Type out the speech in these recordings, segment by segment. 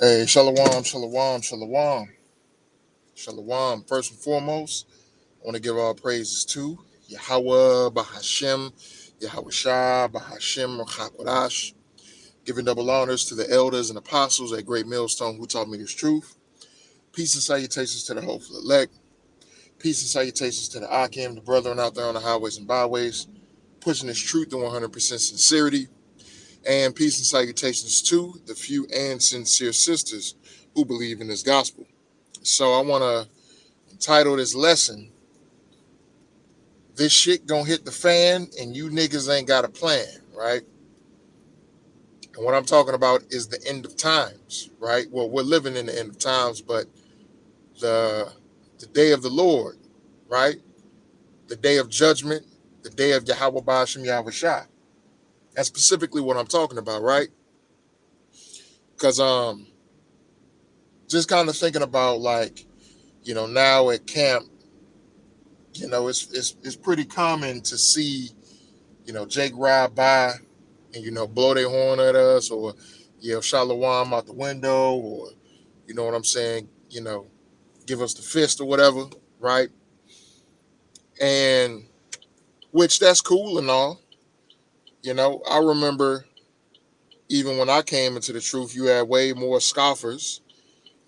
Hey, shalom, shalom, shalom, shalom. First and foremost, I want to give all praises to Yahweh, Bahashem, Yahweh Shah, Bahashem, Chakodash. Giving double honors to the elders and apostles at Great Millstone who taught me this truth. Peace and salutations to the hopeful elect. Peace and salutations to the Akim, the brethren out there on the highways and byways, pushing this truth to 100% sincerity. And peace and salutations to the few and sincere sisters who believe in this gospel. So I want to entitle this lesson, This Shit Gonna Hit the Fan and You Niggas Ain't Got a Plan, right? And what I'm talking about is the end of times, right? Well, we're living in the end of times, but the the day of the Lord, right? The day of judgment, the day of Yahweh Ba'ashem Yahweh Shai. That's specifically what I'm talking about, right? Because just kind of thinking about like, now at camp, it's pretty common to see, Jake ride by and blow their horn at us or yell shalom out the window or you know what I'm saying, give us the fist or whatever, right? And which that's cool and all. I remember even when I came into the truth, you had way more scoffers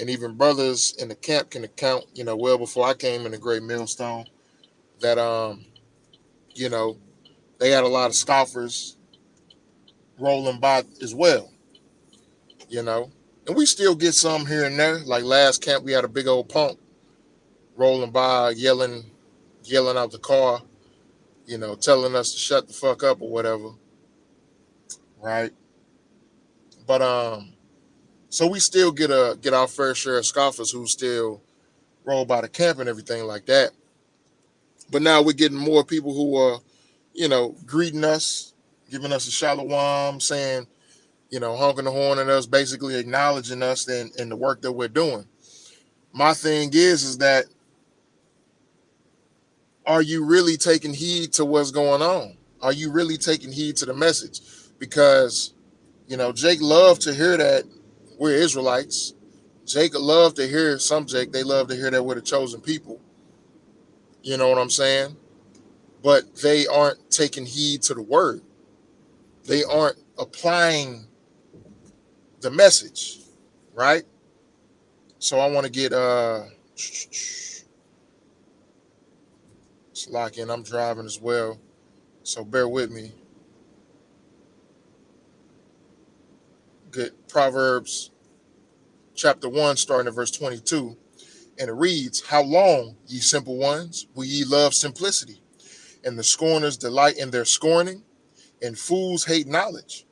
and even brothers in the camp can account, well before I came in the Great Millstone, that you know, they had a lot of scoffers rolling by as well, you know. And we still get some here and there. Like last camp, we had a big old punk rolling by, yelling out the car, telling us to shut the fuck up or whatever, right? But so we still get our fair share of scoffers who still roll by the camp and everything like that. But now we're getting more people who are, greeting us, giving us a shalom, saying, honking the horn at us, basically acknowledging us in the work that we're doing. My thing is that are you really taking heed to what's going on? Are you really taking heed to the message? Because, Jake loved to hear that we're Israelites. Jake loved to hear they love to hear that we're the chosen people. You know what I'm saying? But they aren't taking heed to the word. They aren't applying the message, right? So I want to get Slack in. I'm driving as well. So bear with me. Good Proverbs chapter 1, starting at verse 22. And it reads, How long, ye simple ones, will ye love simplicity? And the scorners delight in their scorning, and fools hate knowledge.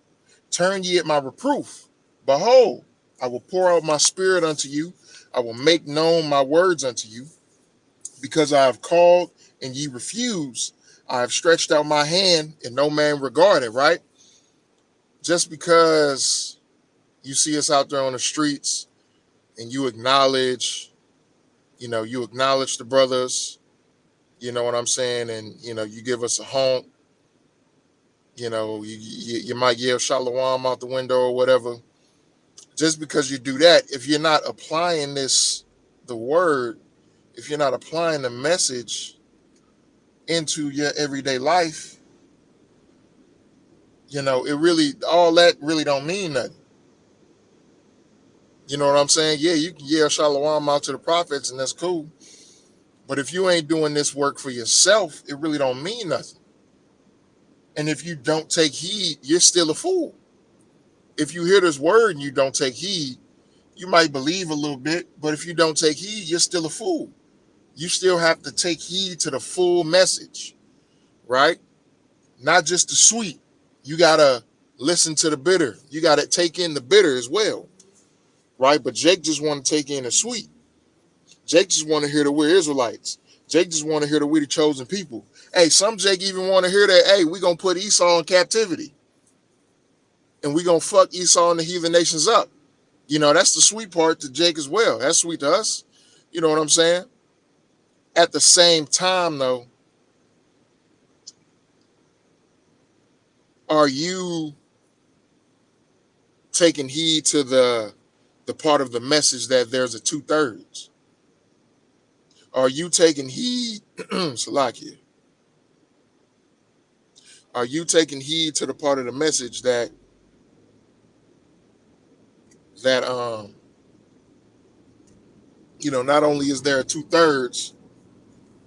Turn ye at my reproof. Behold, I will pour out my spirit unto you. I will make known my words unto you. Because I have called and ye refuse, I have stretched out my hand and no man regarded, right? Just because you see us out there on the streets and you acknowledge the brothers, you know what I'm saying? And, you give us a honk, you might yell shalom out the window or whatever. Just because you do that, if you're not applying the word, if you're not applying the message into your everyday life, all that really don't mean nothing. You know what I'm saying? Yeah, you can yell shalom out to the prophets and that's cool. But if you ain't doing this work for yourself, it really don't mean nothing. And if you don't take heed, you're still a fool. If you hear this word and you don't take heed, you might believe a little bit, but if you don't take heed, you're still a fool. You still have to take heed to the full message, right? Not just the sweet. You got to listen to the bitter. You got to take in the bitter as well, right? But Jake just want to take in the sweet. Jake just want to hear that we're Israelites. Jake just want to hear that we're the chosen people. Hey, some Jake even want to hear that, hey, we're going to put Esau in captivity. And we're going to fuck Esau and the heathen nations up. That's the sweet part to Jake as well. That's sweet to us. You know what I'm saying? At the same time, though, are you taking heed to the the part of the message that there's a 2/3? Are you taking heed, Salakia? Are you taking heed to the part of the message that not only is there a 2/3,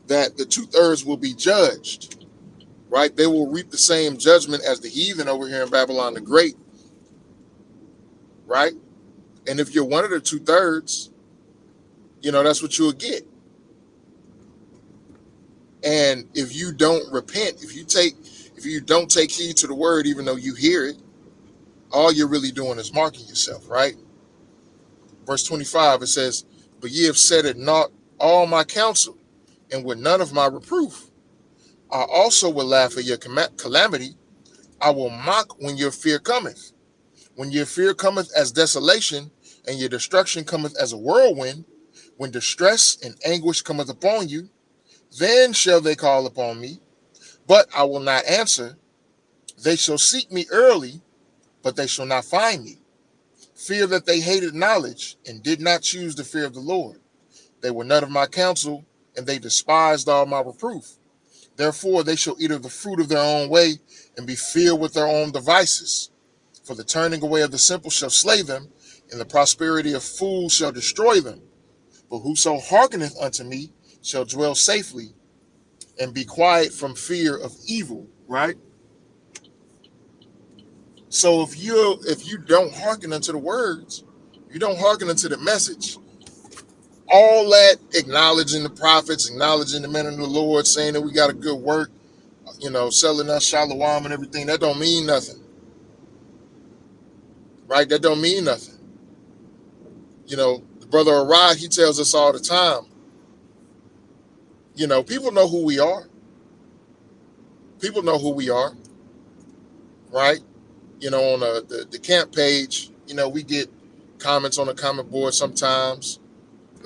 that the 2/3 will be judged, right? They will reap the same judgment as the heathen over here in Babylon the Great, right? And if you're one of the 2/3, that's what you'll get. And if you don't repent, if you don't take heed to the word, even though you hear it, all you're really doing is marking yourself, right? Verse 25, it says, "But ye have said it not all my counsel, and with none of my reproof. I also will laugh at your calamity. I will mock when your fear cometh. When your fear cometh as desolation, and your destruction cometh as a whirlwind, when distress and anguish cometh upon you, then shall they call upon me, but I will not answer. They shall seek me early, but they shall not find me. Fear that they hated knowledge, and did not choose the fear of the Lord. They were none of my counsel, and they despised all my reproof. Therefore they shall eat of the fruit of their own way, and be filled with their own devices. For the turning away of the simple shall slay them, and the prosperity of fools shall destroy them. But whoso hearkeneth unto me shall dwell safely, and be quiet from fear of evil." Right? So if you don't hearken unto the words, you don't hearken unto the message, all that acknowledging the prophets, acknowledging the men of the Lord, saying that we got a good work, selling us shalom and everything, that don't mean nothing. Right? That don't mean nothing. The brother Arad, he tells us all the time, people know who we are. People know who we are, right? On the camp page, we get comments on the comment board sometimes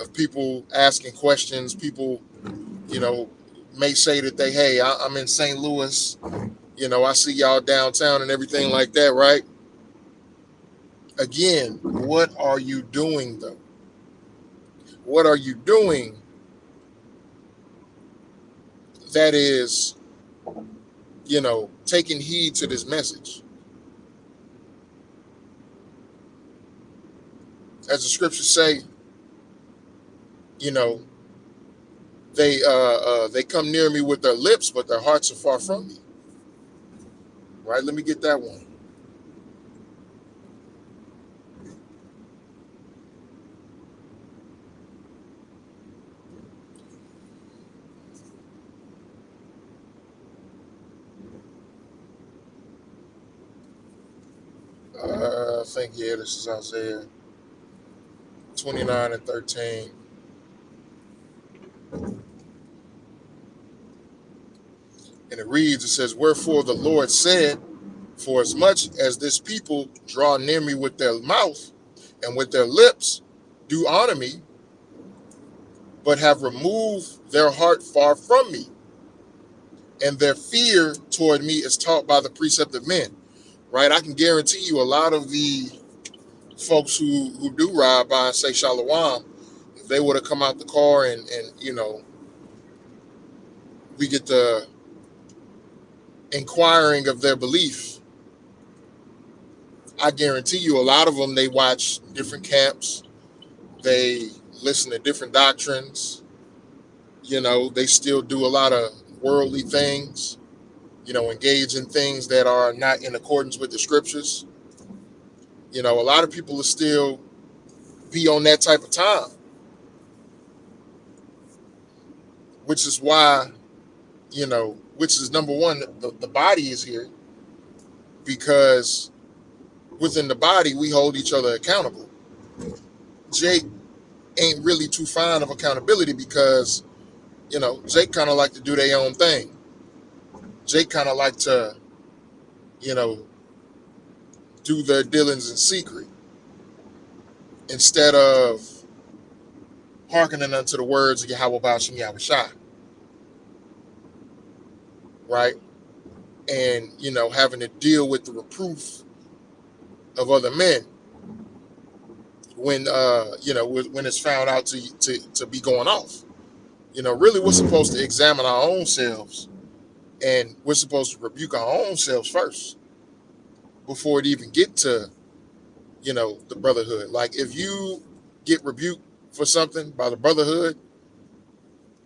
of people asking questions. People, you know, may say that hey, I'm in St. Louis, I see y'all downtown and everything like that, right? Again, what are you doing though? What are you doing that is, taking heed to this message? As the scriptures say, you know, they come near me with their lips, but their hearts are far from me. Right? Let me get that one. I think, yeah, this is Isaiah 29 and 13. And it reads, it says, "Wherefore the Lord said, for as much as this people draw near me with their mouth and with their lips do honor me, but have removed their heart far from me, and their fear toward me is taught by the precept of men." Right? I can guarantee you a lot of the folks who do ride by and say shalom, if they would have come out the car and we get the inquiring of their belief, I guarantee you a lot of them, they watch different camps, they listen to different doctrines, they still do a lot of worldly things, engage in things that are not in accordance with the scriptures. A lot of people will still be on that type of time, which is why, which is number one, the body is here because within the body, we hold each other accountable. Jake ain't really too fond of accountability because, Jake kind of like to do their own thing. Jake kind of like to, you know, do their dealings in secret instead of hearkening unto the words of Yahweh Bashim Yahweh Shai, right? And, having to deal with the reproof of other men, when when it's found out to be going off. Really we're supposed to examine our own selves, and we're supposed to rebuke our own selves first before it even get to the brotherhood. Like if you get rebuked for something by the brotherhood,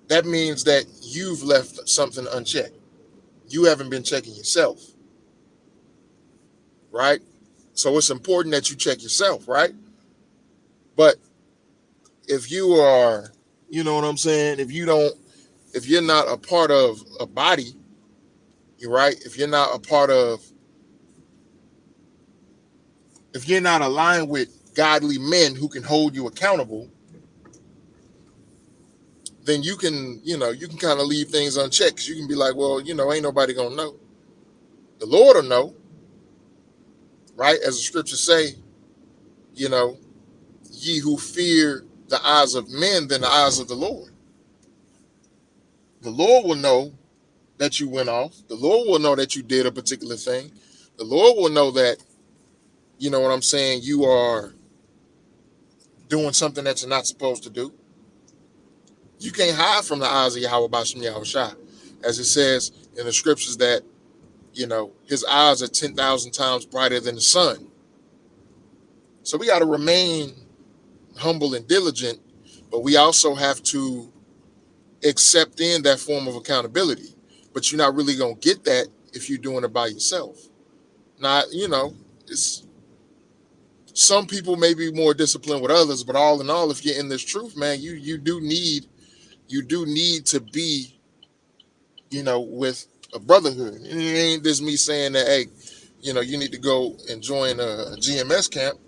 that means that you've left something unchecked. You haven't been checking yourself, right? So it's important that you check yourself, right? But if you are, you know what I'm saying, if you're not a part of a body, you're right, if you're not aligned with godly men who can hold you accountable, then you can kind of leave things unchecked. 'Cause you can be like, well, ain't nobody gonna know. The Lord will know, right? As the scriptures say, you know, ye who fear the eyes of men than the eyes of the Lord. The Lord will know that you went off. The Lord will know that you did a particular thing. The Lord will know that, you know what I'm saying, you are doing something that you're not supposed to do. You can't hide from the eyes of Yahweh Bashem Yahweh Shai. As it says in the scriptures that, his eyes are 10,000 times brighter than the sun. So we got to remain humble and diligent, but we also have to accept in that form of accountability. But you're not really going to get that if you're doing it by yourself. Not, it's some people may be more disciplined with others, but all in all, if you're in this truth, man, you do need to be, with a brotherhood. And it ain't just me saying that, hey, you need to go and join a GMS camp.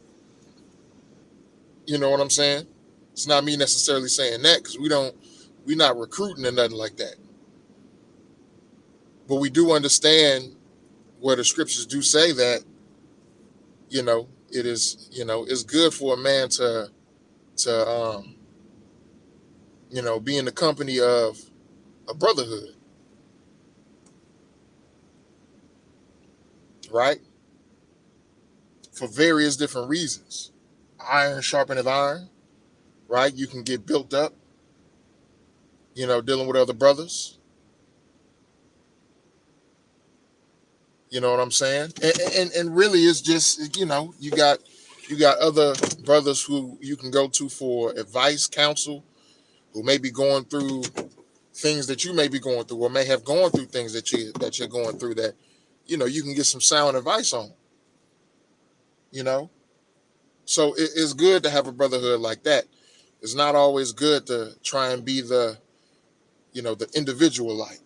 You know what I'm saying? It's not me necessarily saying that because we're not recruiting or nothing like that. But we do understand where the scriptures do say that, it is, it's good for a man to be in the company of a brotherhood, right? For various different reasons. Iron sharpeneth iron, right? You can get built up, dealing with other brothers. You know what I'm saying? And really, it's just you got other brothers who you can go to for advice, counsel, who may be going through things that you may be going through, or may have gone through things that you're going through that you can get some sound advice on. You know, so it's good to have a brotherhood like that. It's not always good to try and be the individual light,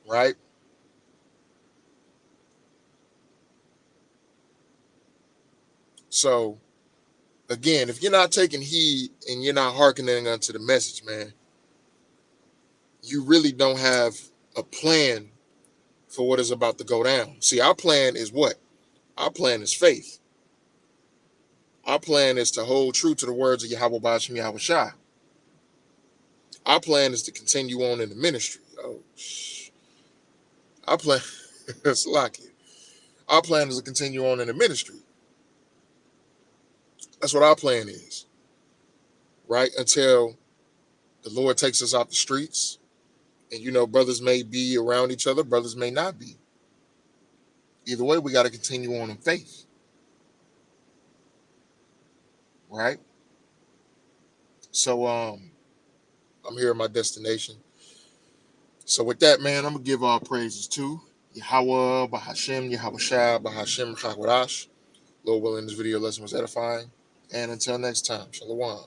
right? So again, if you're not taking heed and you're not hearkening unto the message, man, you really don't have a plan for what is about to go down. See, our plan is what? Our plan is faith. Our plan is to hold true to the words of Yahweh Bashim Yahweh Shai. Our plan is to continue on in the ministry. Our plan, it's lucky. Our plan is to continue on in the ministry. That's what our plan is, right? Until the Lord takes us out the streets. And brothers may be around each other, brothers may not be. Either way, we got to continue on in faith, right? So I'm here at my destination. So with that, man, I'm gonna give all praises to Yahweh, Bahashem, Yahweh Shai, Bahashem, Chakwadash. Lord willing, this video lesson was edifying. And until next time, Shalom.